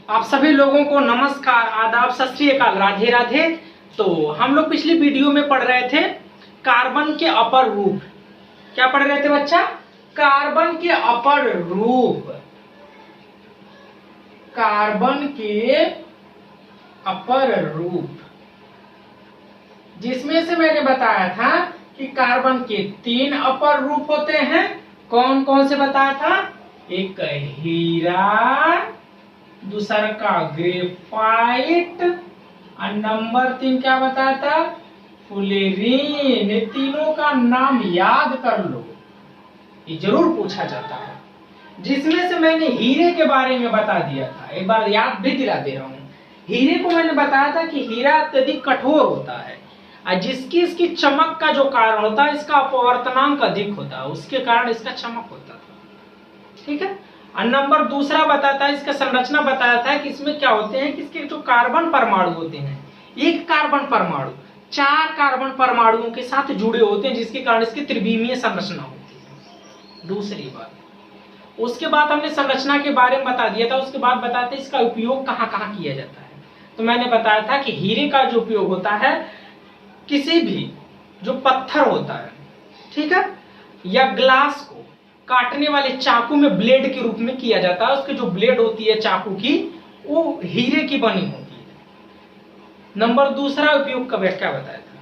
आप सभी लोगों को नमस्कार, आदाब, सत श्री अकाल, राधे राधे। तो हम लोग पिछली वीडियो में पढ़ रहे थे कार्बन के अपर रूप। क्या पढ़ रहे थे बच्चा? कार्बन के अपर रूप। कार्बन के अपर रूप, जिसमें से मैंने बताया था कि कार्बन के 3 अपर रूप होते हैं। कौन कौन से बताया था? एक हीरा, दूसरा का ग्रेफाइट, और नंबर 3 क्या बताया था? फुलेरीन। ये तीनों का नाम याद कर लो, ये जरूर पूछा जाता है। जिसमें से मैंने हीरे के बारे में बता दिया था, एक बार याद भी दिला दे रहा हूँ। हीरे को मैंने बताया था कि हीरा अत्यधिक कठोर होता है और जिसकी इसकी चमक का जो कारण होता है, इसका अपवर्तनांक अधिक होता है, उसके कारण इसका चमक होता था। ठीक है। और नंबर दूसरा बताता है, इसका संरचना बताया था कि इसमें क्या होते हैं कि इसके जो कार्बन परमाणु होते हैं, एक कार्बन परमाणु 4 कार्बन परमाणुओं के साथ जुड़े होते हैं, जिसके कारण इसकी त्रिविमीय संरचना होती है। दूसरी बात, उसके बाद हमने संरचना के बारे में बता दिया था। उसके बाद बताते हैं इसका उपयोग कहाँ कहाँ किया जाता है। तो मैंने बताया था कि हीरे का जो उपयोग होता है, किसी भी जो पत्थर होता है, ठीक है, या ग्लास को काटने वाले चाकू में ब्लेड के रूप में किया जाता है। उसकी जो ब्लेड होती है चाकू की, वो हीरे की बनी होती है। नंबर दूसरा उपयोग का क्या बताया था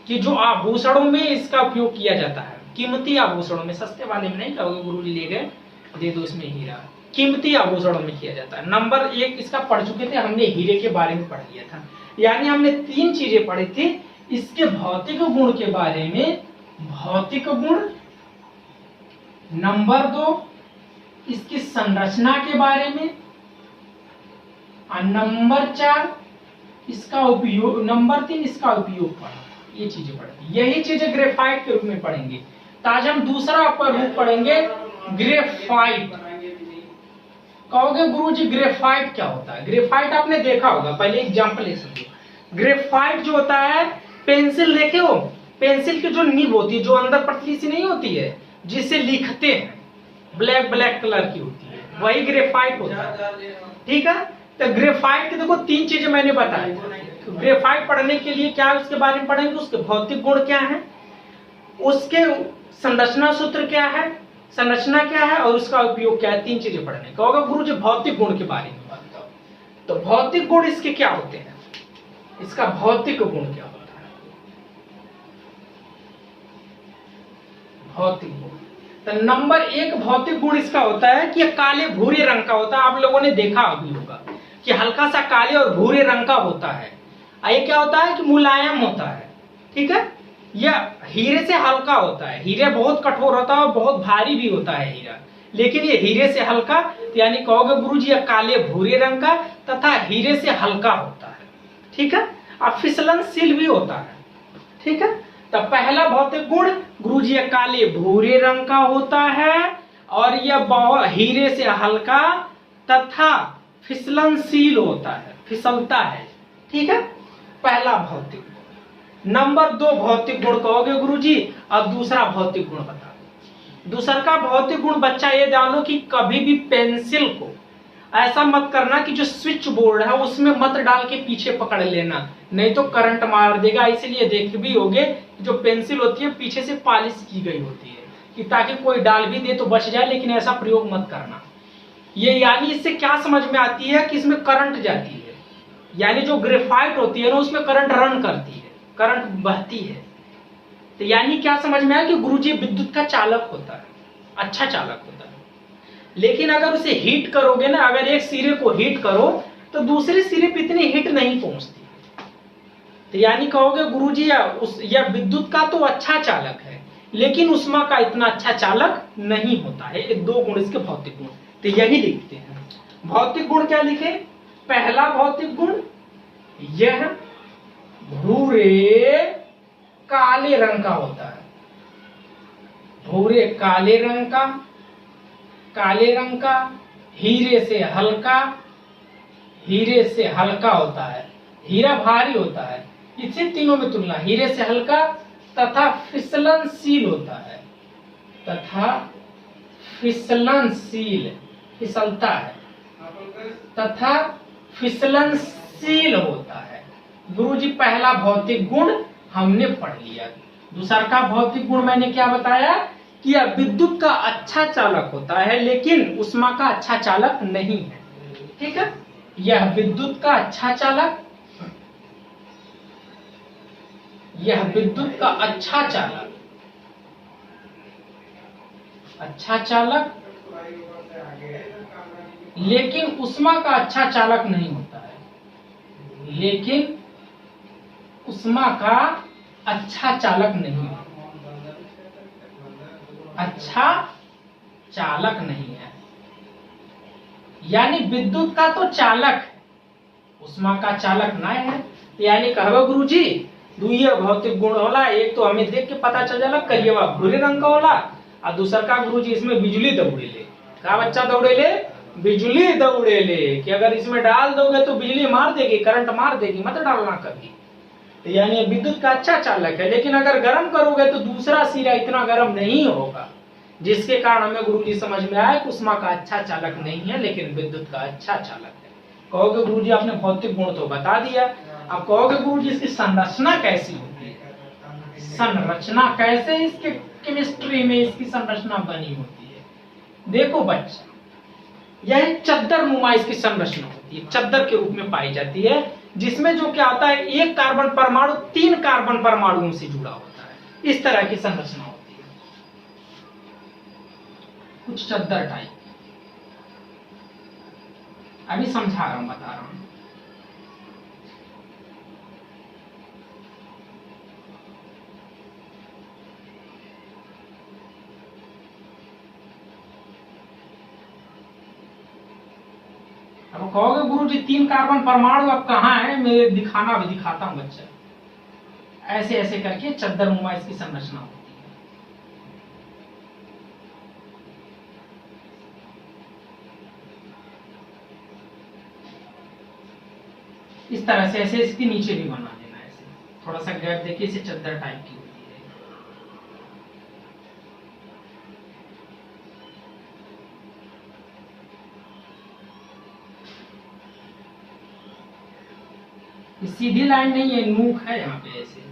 कि जो आभूषणों में इसका उपयोग किया जाता है, कीमती आभूषणों में, सस्ते वाले में नहीं कहोगे गुरुजी ले गए दे दो इसमें हीरा, कीमती आभूषणों में किया जाता है। नंबर 1 इसका पढ़ चुके थे हमने, हीरे के बारे में पढ़ लिया था। यानी हमने 3 चीजें पढ़ी थी इसके भौतिक गुण के बारे में। भौतिक गुण, नंबर 2 इसकी संरचना के बारे में, और नंबर 4 इसका उपयोग, नंबर 3 इसका उपयोग पढ़ा। ये चीजें पढ़ेंगे, यही चीजें ग्रेफाइट के रूप में पढ़ेंगे। तो आज हम दूसरा अपर रूप पढ़ेंगे, ग्रेफाइट। कहोगे गुरुजी ग्रेफाइट क्या होता है? ग्रेफाइट आपने देखा होगा, पहले एग्जांपल ले सकते हो। ग्रेफाइट जो होता है, पेंसिल देखे हो, पेंसिल की जो निब होती है, जो अंदर पतली सी नहीं होती है, जिसे लिखते हैं, ब्लैक ब्लैक कलर की होती है, वही ग्रेफाइट होता है। ठीक है। तो ग्रेफाइट के देखो 3 चीजें मैंने बताई। तो ग्रेफाइट पढ़ने के लिए क्या है उसके बारे में पढ़ेंगे, उसके भौतिक गुण क्या है, उसके संरचना सूत्र क्या है, संरचना क्या है, और उसका उपयोग क्या है। 3 चीजें पढ़ने। कहोगे गुरुजी भौतिक गुण के बारे में बात करो। तो भौतिक गुण इसके क्या होते हैं, इसका भौतिक गुण क्या होता है? भौतिक गुण, तो नंबर 1 भौतिक गुण इसका होता है कि काले भूरे रंग का होता है। आप लोगों ने देखा अभी होगा कि हल्का सा काले और भूरे रंग का होता है। ये क्या होता है कि मुलायम होता है। ठीक है। यह हीरे से हल्का होता है। हीरे बहुत कठोर होता है और बहुत भारी भी होता है हीरा, लेकिन ये हीरे से हल्का, यानी कहोगे गुरुजी यह काले भूरे रंग का तथा हीरे से हल्का होता है। ठीक है। और फिसलनशील भी होता है। ठीक है। तो पहला भौतिक गुण गुरुजी यह काले भूरे रंग का होता है और यह हीरे से हल्का तथा फिसलनशील होता है, फिसलता है। ठीक है। पहला भौतिक गुण। नंबर 2 भौतिक गुण कहोगे गुरुजी, अब दूसरा भौतिक गुण बता दो। दूसरा का भौतिक गुण बच्चा ये जानो कि कभी भी पेंसिल को ऐसा मत करना कि जो स्विच बोर्ड है उसमें मत डाल के पीछे पकड़ लेना, नहीं तो करंट मार देगा। इसलिए देख भी होगे जो पेंसिल होती है पीछे से पॉलिश की गई होती है, कि ताकि कोई डाल भी दे तो बच जाए, लेकिन ऐसा प्रयोग मत करना। ये यानी इससे क्या समझ में आती है कि इसमें करंट जाती है, यानी जो ग्रेफाइट होती है ना उसमें करंट रन करती है, करंट बहती है। तो यानी क्या समझ में आया कि गुरुजी विद्युत का चालक होता है, अच्छा चालक होता है। लेकिन अगर उसे हीट करोगे ना, अगर एक सिरे को हीट करो तो दूसरे सिरे पे इतनी हीट नहीं पहुंचती। तो यानी कहोगे गुरुजी या विद्युत का तो अच्छा चालक है, लेकिन उष्मा का इतना अच्छा चालक नहीं होता है। ये 2 गुण इसके भौतिक गुण। तो यही लिखते हैं भौतिक गुण। क्या लिखे? पहला भौतिक गुण, यह भूरे काले रंग का होता है। भूरे काले रंग का, काले रंग का, हीरे से हल्का, हीरे से हल्का होता है। हीरा भारी होता है, इसी तीनों में तुलना, हीरे से हल्का तथा फिसलनशील होता है, तथा फिसलनशील, फिसलता है। तथा फिसलनशील होता है। गुरुजी पहला भौतिक गुण हमने पढ़ लिया। दूसरा का भौतिक गुण मैंने क्या बताया कि यह विद्युत का अच्छा चालक होता है लेकिन ऊष्मा का अच्छा चालक नहीं है। ठीक है, यह विद्युत का अच्छा चालक, यह विद्युत का अच्छा चालक लेकिन ऊष्मा का अच्छा चालक नहीं होता है। लेकिन ऊष्मा का अच्छा चालक नहीं है, अच्छा चालक नहीं है। यानी विद्युत का तो चालक है, ऊष्मा का चालक ना है। यानी कहबो गुरुजी दुइये भौतिक गुण होला, एक तो हमें देख के पता चल जाला करिएवा भूरे रंग का होला, और दूसर का गुरुजी इसमें बिजली दौड़ेले। का बच्चा दौड़ेले? बिजली दौड़ेले, कि अगर इसमें डाल दोगे तो बिजली मार देगी, करंट मार देगी, मत डालना कभी। तो यानी विद्युत का अच्छा चालक है, लेकिन अगर गर्म करोगे तो दूसरा सिरा इतना गर्म नहीं होगा, जिसके कारण हमें गुरुजी समझ में आया कि ऊष्मा का अच्छा चालक नहीं है लेकिन विद्युत का अच्छा चालक है। कहोगे गुरुजी आपने भौतिक गुण तो बता दिया, अब कहोगे गुरुजी इसकी संरचना कैसी होती है? संरचना कैसे इसके केमिस्ट्री में इसकी संरचना बनी होती है? देखो बच्चा, यह चद्दर नुमा इसकी संरचना होती है, चद्दर के रूप में पाई जाती है, जिसमें जो क्या होता है एक कार्बन परमाणु 3 कार्बन परमाणुओं से जुड़ा होता है। इस तरह की संरचना होती है, कुछ चद्दर टाइप। अभी समझा रहा हूं, बता रहा हूं। अब कहोगे गुरुजी 3 कार्बन परमाणु अब कहाँ है? मैं दिखाना भी दिखाता हूं बच्चा। ऐसे ऐसे करके चद्दर नुमा इसकी संरचना होती है। इस तरह से ऐसे इसके नीचे भी बना देना, ऐसे थोड़ा सा गैप देखिए, इसे चद्दर टाइप की होती है। सीधी लाइन नहीं है, नूक है यहाँ पे ऐसे।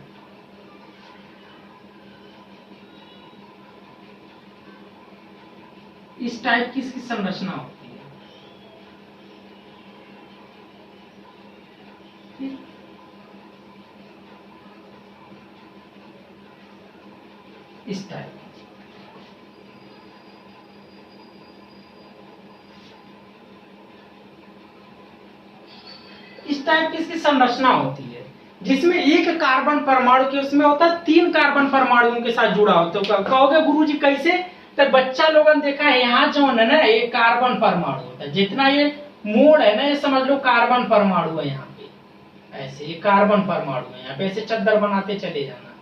इस टाइप की इसकी संरचना होती है। इस टाइप की इसकी संरचना होती है, जिसमें एक कार्बन परमाणु के उसमें होता है 3 कार्बन परमाणुओं के साथ जुड़ा होता है। कहोगे गुरुजी कैसे? तो बच्चा लोगन देखा है यहाँ जो है ना एक कार्बन परमाणु होता है, जितना ये मोड़ है ना ये समझ लो कार्बन परमाणु है यहाँ पे। ऐसे ये कार्बन परमाणु है, यहाँ पे ऐसे चद्दर बनाते चले जाना।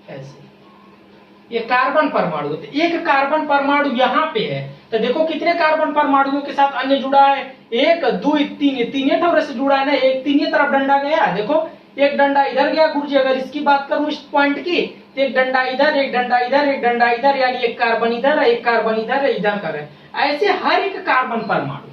ऐसे ये कार्बन परमाणु होते, एक कार्बन परमाणु यहाँ पे है तो देखो कितने कार्बन परमाणुओं के साथ अन्य जुड़ा है? 1 2 3, तीन ठोरे से जुड़ा है ना। एक तीन तरफ डंडा गया, देखो एक डंडा इधर गया गुरुजी। अगर इसकी बात करूं इस पॉइंट की, तो एक डंडा इधर, एक डंडा इधर, एक डंडा इधर, यानी एक कार्बन इधर है, एक कार्बन इधर है, इधर कर है। ऐसे हर एक कार्बन परमाणु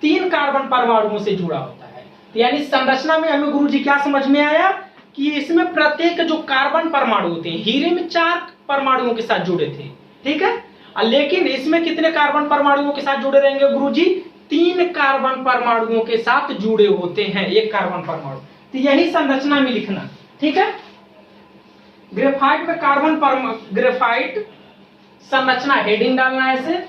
3 कार्बन परमाणुओं से जुड़ा होता है। तो यानी संरचना में हमें गुरुजी क्या समझ में आया कि इसमें प्रत्येक जो कार्बन परमाणु होते हैं, हीरे में 4 परमाणुओं के साथ जुड़े थे, ठीक है, लेकिन इसमें कितने कार्बन परमाणुओं के साथ जुड़े रहेंगे गुरुजी? 3 कार्बन परमाणुओं के साथ जुड़े होते हैं, एक कार्बन परमाणु। तो यही संरचना में लिखना, ठीक है। ग्रेफाइट में ग्रेफाइट संरचना हेडिंग डालना है,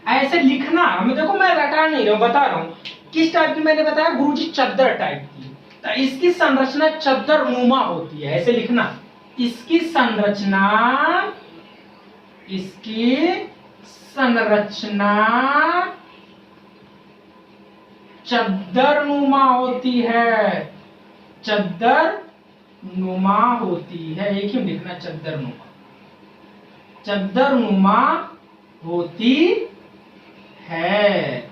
ऐसे लिखना। हमें देखो मैं रटा नहीं रहा हूं, बता रहा हूं किस टाइप की मैंने बताया गुरुजी, चद्दर टाइप की। तो इसकी संरचना चद्दर नुमा होती है, ऐसे लिखना। इसकी संरचना चद्दर नुमा होती है, चद्दर नुमा होती है। एक ही लिखना, चद्दर नुमा होती है,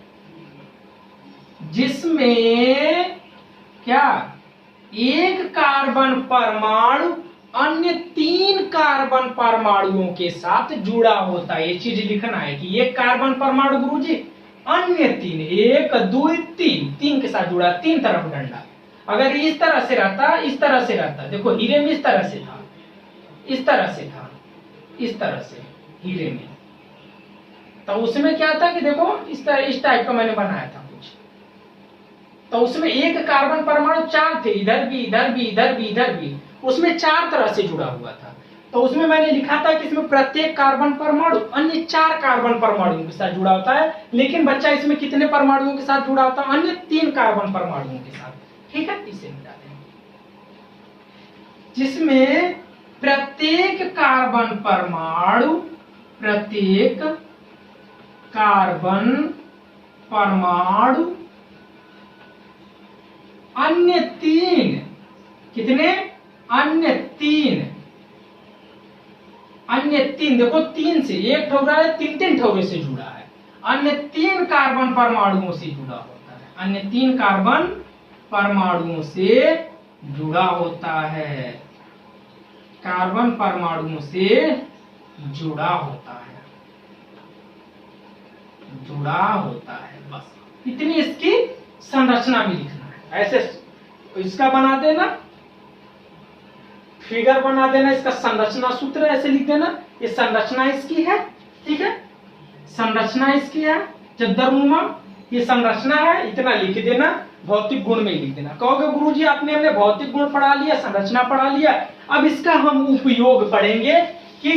जिसमें क्या एक कार्बन परमाणु अन्य 3 कार्बन परमाणुओं के साथ जुड़ा होता है। ये चीज लिखना है कि एक कार्बन परमाणु गुरुजी अन्य 3, 1 2 3 के साथ जुड़ा, 3 तरफ डंडा। अगर इस तरह से रहता, इस तरह से रहता, देखो हीरे में इस तरह से था, इस तरह से था, इस तरह से हीरे में, तो उसमें क्या था कि देखो इस टाइप का मैंने बनाया था कुछ, तो उसमें एक कार्बन परमाणु 4 थे, इधर भी, इधर भी, इधर भी, इधर भी, उसमें 4 तरह से जुड़ा हुआ था। तो उसमें मैंने लिखा था कि इसमें प्रत्येक कार्बन परमाणु अन्य 4 कार्बन परमाणुओं के साथ जुड़ा होता है। लेकिन बच्चा इसमें कितने परमाणुओं के साथ जुड़ा होता है? अन्य 3 कार्बन परमाणुओं के साथ। ठीक है, इसे मिटा दें। जिसमें प्रत्येक कार्बन परमाणु, प्रत्येक कार्बन परमाणु अन्य 3, कितने? अन्य 3, अन्य 3, देखो 3 से एक ठोका है, 3 ठोके से जुड़ा है, अन्य 3 कार्बन परमाणुओं से जुड़ा होता है, अन्य 3 कार्बन परमाणुओं से जुड़ा होता है, कार्बन परमाणुओं से जुड़ा होता है, जुड़ा होता है। बस इतनी इसकी संरचना में लिखना है। ऐसे इसका बना देना, फिगर बना देना, इसका संरचना सूत्र ऐसे लिख देना, ये संरचना इसकी है। ठीक है, संरचना इसकी है चद्दरनुमा, ये संरचना है, इतना लिख देना, भौतिक गुण में लिख देना। कहोगे गुरुजी आपने हमने भौतिक गुण पढ़ा लिया, संरचना पढ़ा लिया, अब इसका हम उपयोग पढ़ेंगे कि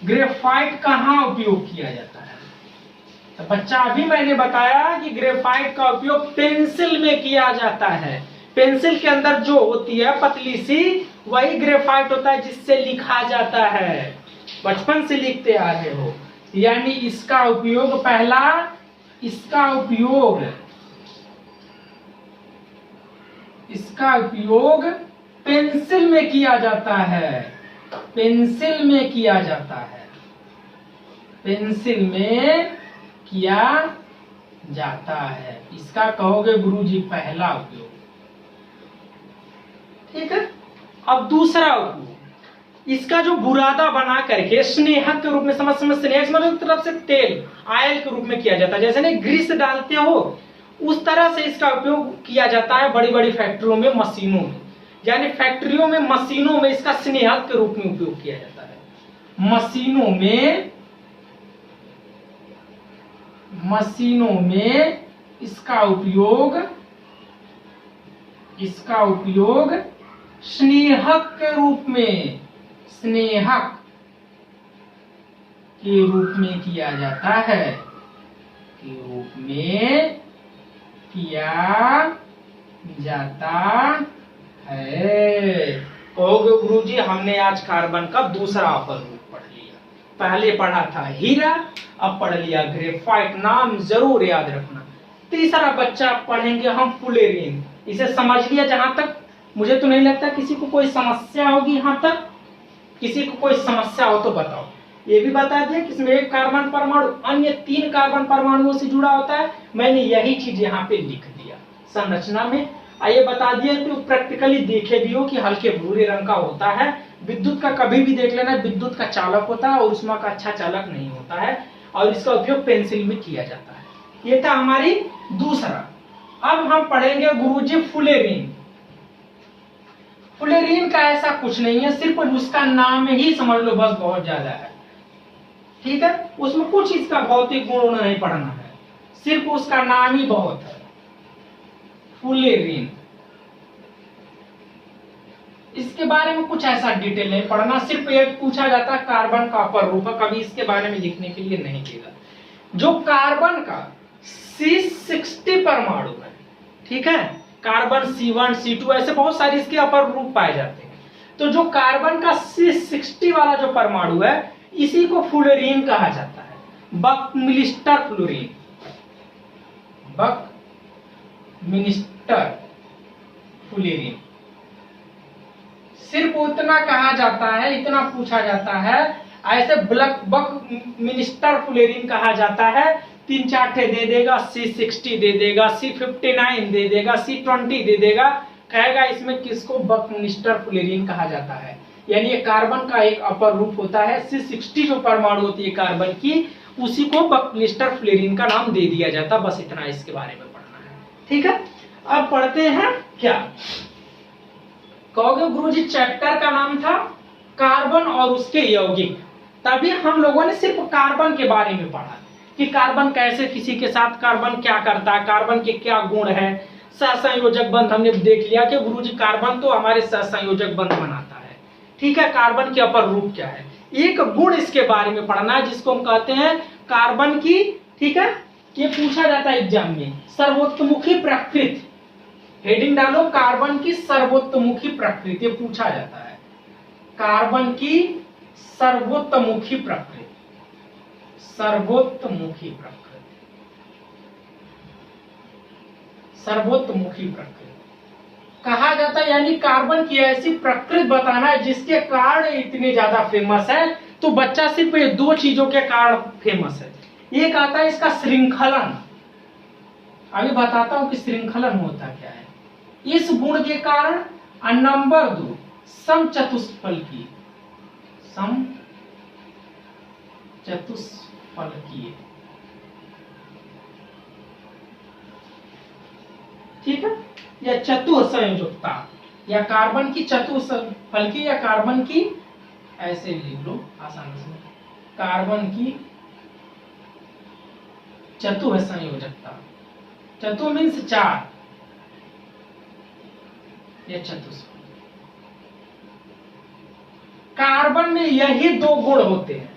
ग्रेफाइट कहाँ उपयोग किया जाता है। तो बच्चा अभी मैंने बताया कि ग्रेफाइट का उपयोग पेंसिल में किया जाता है। पेंसिल के अंदर जो होती है पतली सी, वही ग्रेफाइट होता है जिससे लिखा जाता है, बचपन से लिखते आ रहे हो। यानी इसका उपयोग, पहला इसका उपयोग पेंसिल में किया जाता है, पेंसिल में किया जाता है, पेंसिल में किया जाता है। इसका कहोगे गुरुजी पहला उपयोग। ठीक है, अब दूसरा उपयोग, इसका जो बुरादा बना करके स्नेहक के रूप में, समझ स्नेहक मतलब तरफ से तेल, ऑयल के रूप में किया जाता है, जैसे नहीं ग्रीस डालते हो उस तरह से इसका उपयोग किया जाता है बड़ी बड़ी फैक्ट्रियों में, मशीनों में। यानी फैक्ट्रियों में, मशीनों में इसका स्नेहक के रूप में उपयोग किया जाता है। मशीनों में इसका उपयोग स्नेहक के रूप में, स्नेहक के रूप में किया जाता है, के रूप में किया जाता है। कहोगे गुरुजी हमने आज कार्बन का दूसरा अपर रूप पढ़ लिया, पहले पढ़ा था हीरा, अब पढ़ लिया ग्रेफाइट। नाम जरूर याद रखना। तीसरा बच्चा पढ़ेंगे हम फुलेरीन। इसे समझ लिया जहां तक, मुझे तो नहीं लगता किसी को कोई समस्या होगी। यहाँ तक किसी को कोई समस्या हो तो बताओ। ये भी बता दिया कि इसमें एक कार्बन परमाणु अन्य 3 कार्बन परमाणुओं से जुड़ा होता है। मैंने यही चीज यहाँ पे लिख दिया संरचना में। आइए बता दिया कि प्रैक्टिकली देखे भी हो कि हल्के भूरे रंग का होता है। विद्युत का कभी भी देख लेना, विद्युत का चालक होता है और उष्मा का अच्छा चालक नहीं होता है, और इसका उपयोग पेंसिल में किया जाता है। ये था हमारी दूसरा। अब हम पढ़ेंगे गुरुजी फुलेरीन। फुलेरीन का ऐसा कुछ नहीं है, सिर्फ उसका नाम ही समझ लो बस, बहुत ज्यादा है। ठीक है, उसमें कुछ इसका भौतिक गुण नहीं पढ़ना है, सिर्फ उसका नाम ही बहुत है, फुलेरीन। इसके बारे में कुछ ऐसा डिटेल नहीं पढ़ना, सिर्फ एक पूछा जाता है कार्बन का अपर रूप, कभी इसके बारे में लिखने के लिए नहीं देगा। जो कार्बन का C60 परमाणु है, ठीक है, कार्बन C1 C2 ऐसे बहुत सारे इसके अपर रूप पाए जाते हैं। तो जो कार्बन का C60 वाला जो परमाणु है, इसी को फुलेरीन कहा जाता है। बकमिलिस्टर फ्लोरीन, बकमिलिस्टर फुलेरीन। सिर्फ उतना कहा जाता है, इतना पूछा जाता है। ऐसे बकमिलिस्टर फुलेरीन कहा जाता है। 3-4 ठे दे देगा, C60 दे देगा, C59 दे देगा, C20 दे देगा, कहेगा इसमें किसको बकमिलिस्टर फुलेरीन कहा जाता है। यानी ये कार्बन का एक अपर रूप होता है। C60 जो परमाणु होती है कार्बन की, उसी को बकलिस्टर फ्लोरीन का नाम दे दिया जाता। बस इतना इसके बारे में पढ़ना है, ठीक है। अब पढ़ते हैं क्या कहोगे गुरुजी, चैप्टर का नाम था कार्बन और उसके यौगिक। तभी हम लोगों ने सिर्फ कार्बन के बारे में पढ़ा कि कार्बन कैसे किसी के साथ कार्बन क्या करता है, कार्बन के क्या गुण है। सहसंयोजक बंध हमने देख लिया कि गुरुजी कार्बन तो हमारे सहसंयोजक बंध बनाता है, ठीक है। कार्बन के अपर रूप क्या है, एक गुण इसके बारे में पढ़ना है जिसको हम कहते हैं कार्बन की, ठीक है। ये पूछा जाता है एग्जाम में, सर्वोत्तमुखी प्रकृति। हेडिंग डालो कार्बन की सर्वोत्तमुखी प्रकृति, ये पूछा जाता है कार्बन की सर्वोत्तमुखी प्रकृति। सर्वोत्तमुखी प्रकृति, सर्वोत्तमुखी प्रकृति कहा जाता है, यानी कार्बन की ऐसी प्रकृति बताना है जिसके कारण इतने ज्यादा फेमस है। तो बच्चा सिर्फ ये दो चीजों के कारण फेमस है। एक आता है इसका श्रृंखलन, अभी बताता हूं कि श्रृंखलन होता क्या है। इस गुण के कारण, नंबर 2 समचतुष्फलकीय, समचतुष्फलकीय, ठीक है। या चतुसंयोजकता, या कार्बन की चतुसंफलकीय, या कार्बन की, ऐसे लिख लो आसानी से, कार्बन की चतुसंयोजकता। चतु मीन्स 4, या चतुष्फलकीय। कार्बन में यही 2 गुण होते हैं,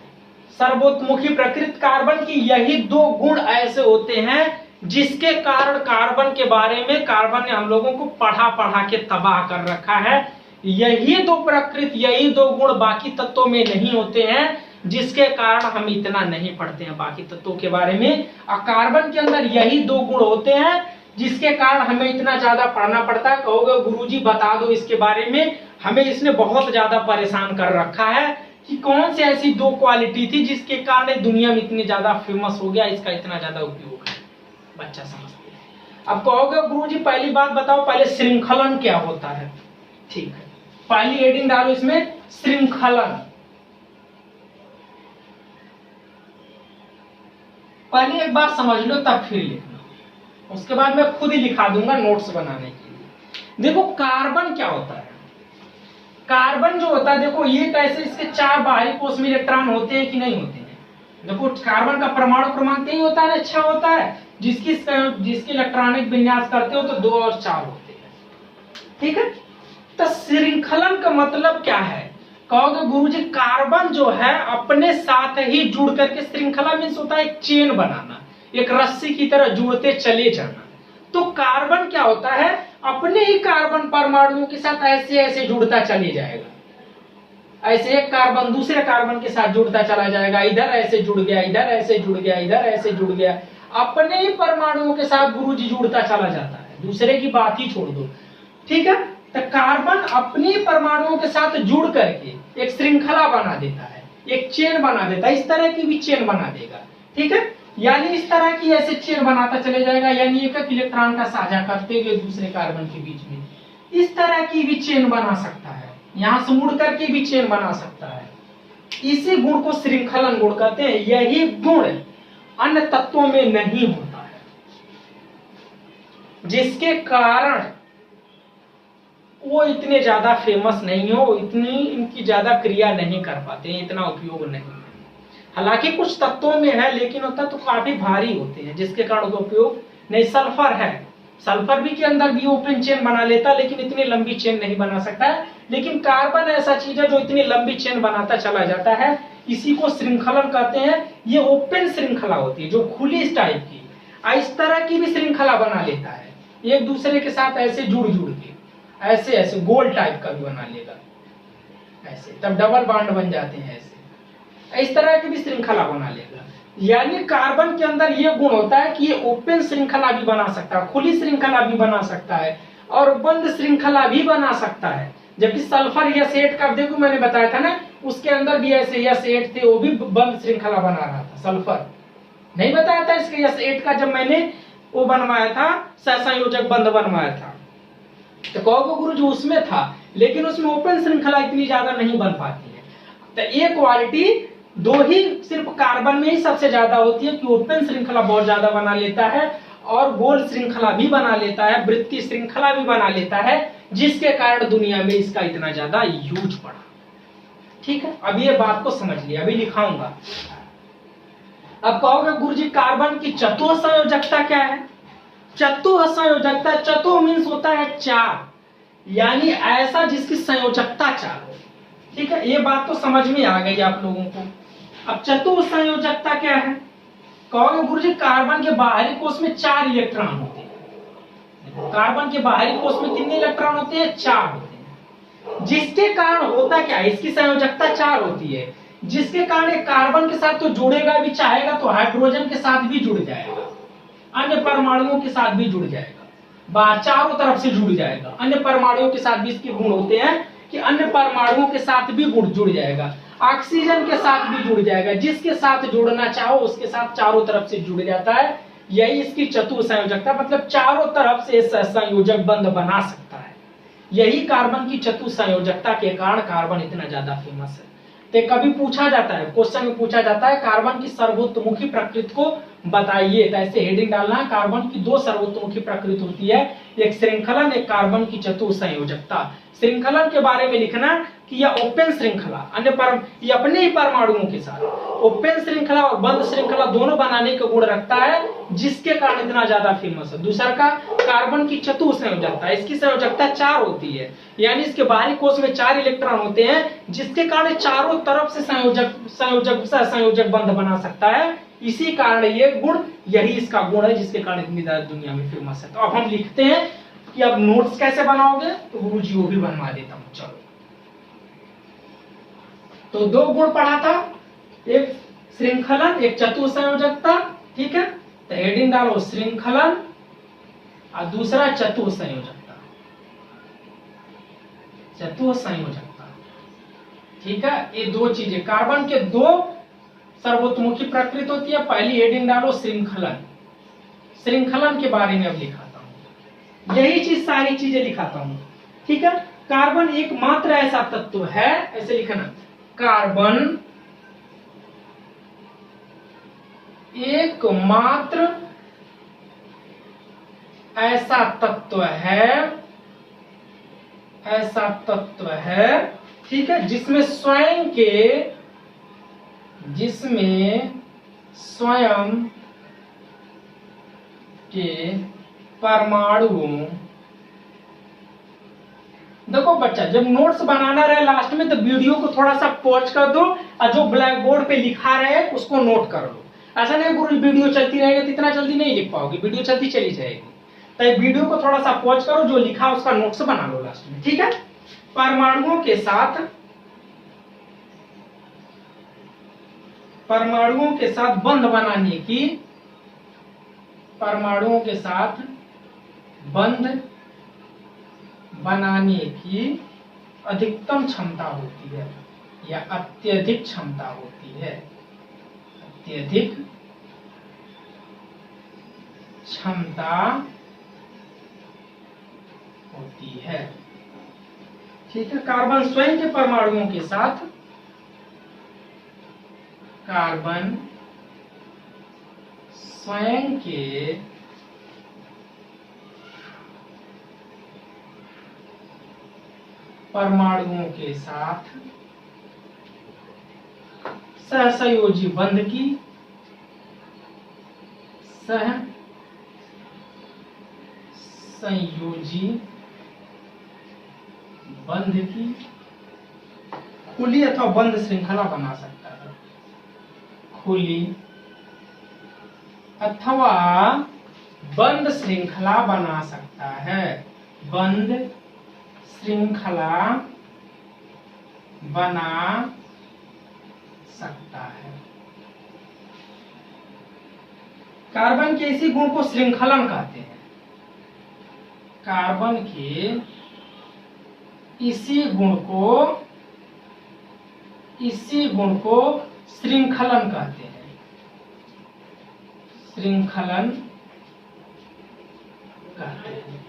सर्वोत्तमुखी प्रकृति। कार्बन की यही 2 गुण ऐसे होते हैं जिसके कारण कार्बन के बारे में कार्बन ने हम लोगों को पढ़ा के तबाह कर रखा है। यही 2 प्रकृति, यही 2 गुण बाकी तत्वों में नहीं होते हैं, जिसके कारण हम इतना नहीं पढ़ते हैं बाकी तत्वों के बारे में। और कार्बन के अंदर यही 2 गुण होते हैं जिसके कारण हमें इतना ज्यादा पढ़ना पड़ता है। कहोगे गुरुजी बता दो इसके बारे में, हमें इसने बहुत ज्यादा परेशान कर रखा है कि कौन सी ऐसी 2 क्वालिटी थी जिसके कारण दुनिया में इतनी ज्यादा फेमस हो गया, इसका इतना ज्यादा उपयोग है, बच्चा समझते हैं। अब कहोगे गुरुजी पहली बात बताओ, पहले श्रृंखलन क्या होता है, ठीक है। पहली हेडिंग डालो इसमें, श्रृंखलन। पहले एक बार समझ लो तब फिर लिखना, उसके बाद मैं खुद ही लिखा दूंगा नोट्स बनाने के लिए। देखो कार्बन क्या होता है, कार्बन जो होता है, देखो ये कैसे, इसके 4 बाहरी कोष में इलेक्ट्रॉन होते हैं कि नहीं होते हैं। देखो कार्बन का परमाणु क्रमांक यही होता है, 6 होता है। जिसकी इलेक्ट्रॉनिक विन्यास करते हो तो 2 और 4 होते हैं, ठीक है। तो श्रृंखलन का मतलब क्या है, कहोगे गुरुजी कार्बन जो है अपने साथ ही जुड़ करके, श्रृंखला मीन्स होता है एक चेन बनाना, एक रस्सी की तरह जुड़ते चले जाना। तो कार्बन क्या होता है, अपने ही कार्बन परमाणुओं के साथ ऐसे ऐसे जुड़ता चले जाएगा। ऐसे एक कार्बन दूसरे कार्बन के साथ जुड़ता चला जाएगा, इधर ऐसे जुड़ गया, इधर ऐसे जुड़ गया, इधर ऐसे जुड़ गया, अपने ही परमाणुओं के साथ गुरुजी जुड़ता चला जाता है, दूसरे की बात ही छोड़ दो, ठीक है। तो कार्बन अपनी परमाणुओं के साथ जुड़ करके एक श्रृंखला बना देता है, एक चेन बना देता है, इस तरह की भी चेन बना देगा, ठीक है। यानी इस तरह की ऐसे चेन बनाता चले जाएगा, यानी एक इलेक्ट्रॉन का साझा करते हुए दूसरे कार्बन के बीच में इस तरह की भी चेन बना सकता है, यहां से मुड़ करके भी चेन बना सकता है। इसी गुण को श्रृंखलन गुण कहते हैं। यही गुण अन्य तत्वों में नहीं होता है, जिसके कारण वो इतने ज्यादा फेमस नहीं हो, इतनी इनकी ज्यादा क्रिया नहीं कर पाते हैं, इतना उपयोग नहीं है। हालांकि कुछ तत्वों में है, लेकिन वो तत्व काफी भारी होते हैं जिसके कारण उसका उपयोग नहीं। सल्फर है, सल्फर भी के अंदर भी ओपन चेन बना लेता, लेकिन इतनी लंबी चेन नहीं बना सकता है। लेकिन कार्बन ऐसा चीज है जो इतनी लंबी चेन बनाता चला जाता है, इसी को श्रृंखलन कहते हैं। ये ओपन श्रृंखला होती है, जो खुली इस टाइप की, इस तरह की भी श्रृंखला बना लेता है, एक दूसरे के साथ ऐसे जुड़ जुड़ के, ऐसे ऐसे गोल टाइप का भी बना लेगा, ऐसे तब डबल बॉन्ड बन जाते हैं, ऐसे इस तरह की भी श्रृंखला बना लेगा। यानी कार्बन के अंदर ये गुण होता है कि ये ओपन श्रृंखला भी बना सकता है, खुली श्रृंखला भी बना सकता है, और बंद श्रृंखला भी बना सकता है। जबकि सल्फर या सेट का देखो मैंने बताया था ना, उसके अंदर भी ऐसे या सेट थे, वो भी बंद श्रृंखला बना रहा था। सल्फर नहीं बताया था इसके या सेट का, जब मैंने वो बनवाया था सहसंयोजक बंध बनवाया था, तो कहोगे गुरु जो उसमें था, लेकिन उसमें ओपन श्रृंखला इतनी ज्यादा नहीं बन पाती है। तो ये क्वालिटी दो ही सिर्फ कार्बन में ही सबसे ज्यादा होती है कि ओपन श्रृंखला बहुत ज्यादा बना लेता है और गोल श्रृंखला भी बना लेता है, वृत्तीय श्रृंखला भी बना लेता है, जिसके कारण दुनिया में इसका इतना ज्यादा यूज पड़ा। ठीक है, अब ये बात को समझ लिया, अभी लिखाऊंगा। अब कहोगे गुरुजी कार्बन की चतुः संयोजकता क्या है? चतुः संयोजकता, चतुः मीन्स होता है चार, यानी ऐसा जिसकी संयोजकता चार हो। ठीक है, ये बात तो समझ में आ गई आप लोगों को। अब चतुः संयोजकता क्या है? कहोगे गुरुजी कार्बन के बाहरी कोष में 4 इलेक्ट्रॉन होते हैं। कार्बन के बाहरी कोष में कितने इलेक्ट्रॉन होते हैं? 4 होते हैं। जिसके कारण होता क्या है, इसकी संयोजकता 4 होती है, जिसके कारण कार्बन के साथ तो जुड़ेगा भी, चाहेगा तो हाइड्रोजन के साथ भी जुड़ जाएगा, अन्य परमाणुओं के साथ भी जुड़ जाएगा, चारों तरफ से जुड़ जाएगा। अन्य परमाणुओं के साथ भी इसके गुण होते हैं कि अन्य परमाणुओं के साथ भी जुड़ जाएगा, ऑक्सीजन के साथ भी जुड़ जाएगा, जिसके साथ जुड़ना चाहो उसके साथ चारों तरफ से जुड़ जाता है। यही इसकी चतुः संयोजकता, मतलब चारों तरफ से संयोजक बंध बना सकता है। यही कार्बन की चतुः संयोजकता के कारण कार्बन इतना ज्यादा फेमस है। तो कभी पूछा जाता है, क्वेश्चन में पूछा जाता है कार्बन की सर्वोत्तमुखी प्रकृति को बताइए, तो ऐसे हेडिंग डालना है, कार्बन की 2 सर्वोत्तमुखी प्रकृति होती है, एक श्रृंखलन, एक कार्बन की चतुः संयोजकता। श्रृंखलन के बारे में लिखना कि यह ओपन श्रृंखला ये अपने ही परमाणुओं के साथ ओपन श्रृंखला और बंद श्रृंखला दोनों बनाने का गुण रखता है, जिसके कारण इतना ज्यादा फेमस है। दूसरा का कार्बन की चतुः संयोजकता, इसकी संयोजकता 4 होती है, यानी इसके बाहरी कोष में 4 इलेक्ट्रॉन होते हैं, जिसके कारण चारों तरफ से संयोजक बंध बना सकता है। इसी कारण ये गुण, यही इसका गुण है जिसके कारण इतनी ज्यादा दुनिया में फेमस है। तो अब हम लिखते हैं कि अब नोट्स कैसे बनाओगे, तो गुरुजी वो भी बनवा देता हूं। चलो, तो 2 गुण पढ़ा था, एक श्रृंखलन, एक चतुः संयोजकता। ठीक है, तो हेडिंग डालो श्रृंखलन और दूसरा चतुः संयोजकता। चतुः संयोजकता, ठीक है, ये 2 चीजें, कार्बन के 2 सर्वोत्तमुखी प्रकृति होती है। पहली हेडिंग डालो श्रृंखलन, श्रृंखलन के बारे में अब लिखाता हूं, यही चीज सारी चीजें लिखाता हूं। ठीक है, कार्बन एकमात्र ऐसा तत्व है, ऐसे लिखना, कार्बन एकमात्र ऐसा तत्व है, ठीक है, जिसमें स्वयं के परमाणुओं, देखो बच्चा, जब नोट्स बनाना रहे लास्ट में तो वीडियो को थोड़ा सा पॉज कर दो और जो ब्लैक बोर्ड पे लिखा रहे उसको नोट कर लो। ऐसा नहीं गुरु वीडियो चलती रहेगी तो इतना जल्दी नहीं लिख पाओगे, वीडियो चलती चली जाएगी। तो वीडियो को थोड़ा सा पॉज करो, जो लिखा उसका नोट्स बना लो लास्ट में। ठीक है, परमाणुओं के साथ बंध बनाने की अधिकतम क्षमता होती है या अत्यधिक क्षमता होती है, अत्यधिक क्षमता होती है। ठीक है, कार्बन स्वयं के परमाणुओं के साथ, कार्बन स्वयं के परमाणुओं के साथ सहसंयोजी बंध की, खुली अथवा बंद श्रृंखला बना सकता है, खुली अथवा बंद श्रृंखला बना सकता है, बंद श्रृंखला बना सकता है। कार्बन के इसी गुण को श्रृंखलन कहते हैं, कार्बन के इसी गुण को श्रृंखलन कहते हैं, श्रृंखलन कहते हैं।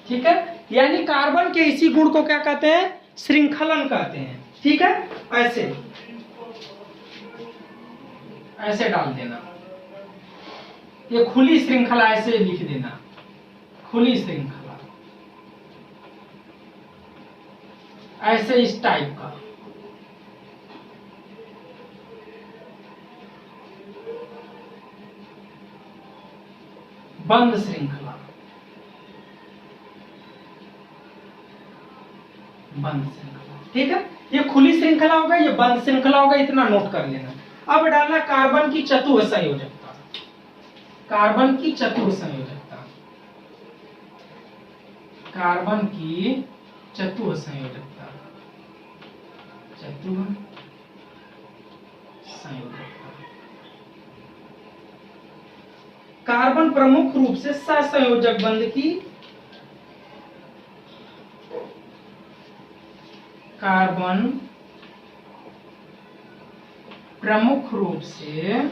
ठीक है, यानी कार्बन के इसी गुण को क्या कहते हैं? श्रृंखलन कहते हैं। ठीक है, ऐसे ऐसे डाल देना, ये खुली श्रृंखला ऐसे लिख देना, खुली श्रृंखला, ऐसे इस टाइप का। बंद श्रृंखला, बंद श्रृंखला। ठीक है, ये खुली श्रृंखला होगा, ये बंद श्रृंखला होगा, इतना नोट कर लेना। अब डालना कार्बन की चतुर्थ संयोजकता, कार्बन की चतुर्थ संयोजकता, कार्बन की चतुर्थ संयोजकता, चतुर्थ संयोजकता। कार्बन प्रमुख रूप से सहसंयोजक बंध की, कार्बन प्रमुख रूप से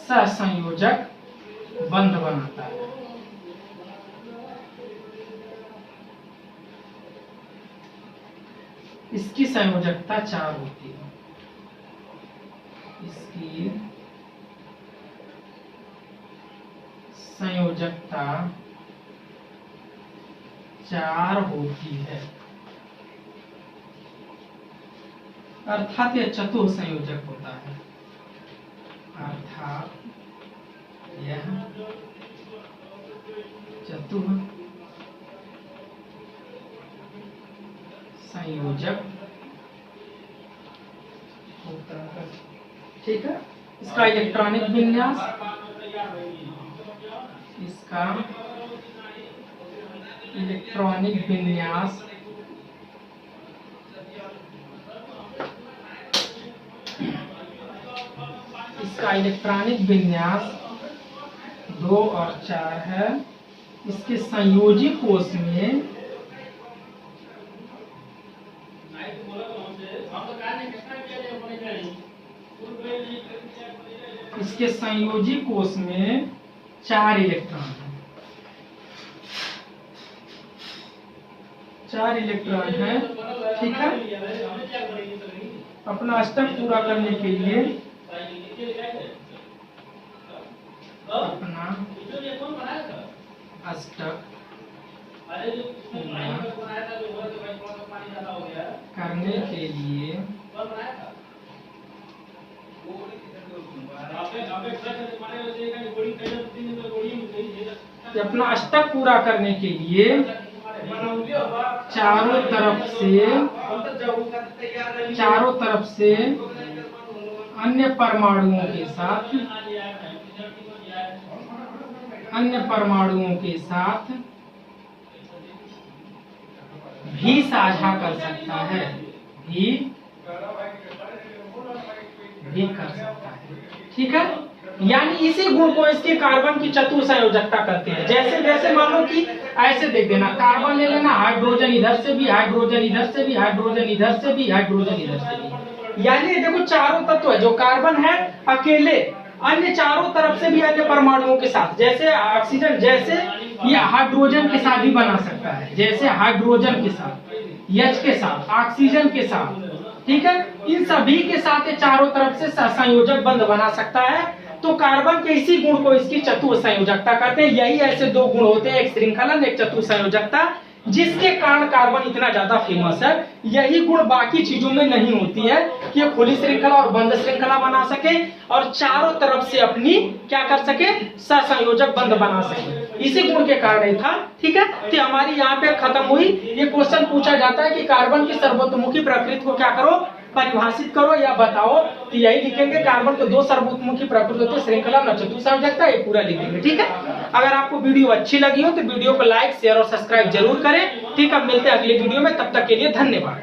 सहसंयोजक बंध बनाता है। इसकी संयोजकता 4 होती है, इसकी संयोजकता 4 होती है, अर्थात यह चतुर्थ संयोजक होता है, अर्थात यह चतुर्थ संयोजक होता है। ठीक है, इसका इलेक्ट्रॉनिक विन्यास, इसका इलेक्ट्रॉनिक विन्यास इसका इलेक्ट्रॉनिक विन्यास 2 और 4 है। इसके संयोजी कोष में इसके संयोजी कोष में 4 इलेक्ट्रॉन है, 4 इलेक्ट्रॉन है। ठीक है, अपना अष्टक पूरा करने के लिए अपना अष्टक करने के लिए अपना अष्टक पूरा करने के लिए चारों तरफ से अन्य परमाणुओं के साथ भी साझा कर सकता है, भी कर सकता है। ठीक है, यानी इसी गुण को इसके कार्बन की चतुर्थ संयोजकता कहते हैं। जैसे जैसे मान लो कि ऐसे देख देना, कार्बन ले लेना, हाइड्रोजन इधर से भी, हाइड्रोजन इधर से भी, हाइड्रोजन इधर से भी, हाइड्रोजन इधर से भी। यानी देखो चारों तत्व है, जो कार्बन है अकेले, अन्य चारों तरफ से भी अन्य परमाणुओं के साथ, जैसे ऑक्सीजन, जैसे ये हाइड्रोजन के साथ भी बना सकता है, जैसे हाइड्रोजन के साथ, H के साथ, ऑक्सीजन के साथ। ठीक है, इन सभी के साथ ये चारों तरफ से सहसंयोजक बंध बना सकता है। तो कार्बन के इसी गुण को इसकी चतुर्थ संयोजकता कहते हैं। यही ऐसे 2 गुण होते हैं, एक श्रृंखलन, एक चतुर्थ संयोजकता, जिसके कारण कार्बन इतना ज्यादा फेमस है। यही गुण बाकी चीजों में नहीं होती है कि ये खुली श्रृंखला और बंद श्रृंखला बना सके और चारों तरफ से अपनी क्या कर सके, सहसंयोजक बंध बना सके। इसी गुण के कारण ये था। ठीक है, तो हमारी यहाँ पे खत्म हुई। ये क्वेश्चन पूछा जाता है कि कार्बन की सर्वतोमुखी प्रकृति को क्या करो, परिभाषित करो या बताओ। तो यही लिखेंगे, कार्बन को 2 सर्वतोमुखी प्रकृति होती है, श्रृंखला न चतुर्थ संयोजकता, ये पूरा लिख देंगे। ठीक है, अगर आपको वीडियो अच्छी लगी हो तो वीडियो को लाइक, शेयर और सब्सक्राइब जरूर करें। ठीक है, मिलते हैं अगले वीडियो में, तब तक के लिए धन्यवाद।